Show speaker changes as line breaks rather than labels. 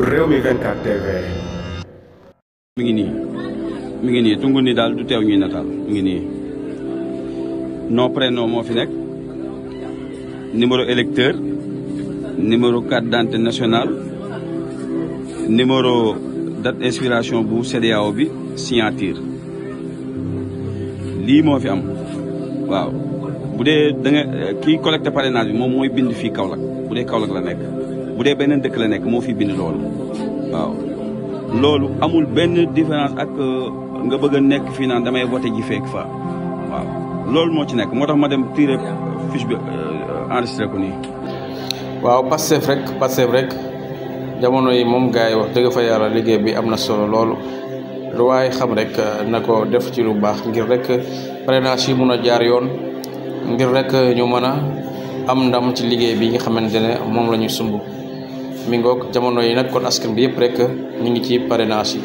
Rewmi 24 TV.
mi ngi nii tungu ni daal du teew ñuy nataal mi ngi nii nom prénom moo fi nekk numéro électeur numéro carte d'identité nationale numéro date inspiration bu CEDEAO bi signature lii moo fi am waaw bu dee da nga kii collecté parrainage bi moom mooy bind fii Kaolack bu dee Kaolack la nekk bu dee beneen dëkk la nekk moo fi bind loolu waaw loolu amul benn différence ak nga bëgg a nekk fii naan damay voté ji fekk fa waaw loolu moo ci nekk moo tax ma dem tiré fiche bi enregistré ko nii.
waaw Pastef rek jamono yi moom gars yi wax dëgg fa yàlla liggéey bi am na solo loolu lu waaye xam rek na ko def ci lu baax ngir rek parrainage yi mun a jaar yoon ngir rek ñu mën a am ndam ci liggéey bi nga xamante ne moom la ñu sumb mi ngoog jamono yi nag kon askan bi yëpp rek ñu ngi ci parrainage yi.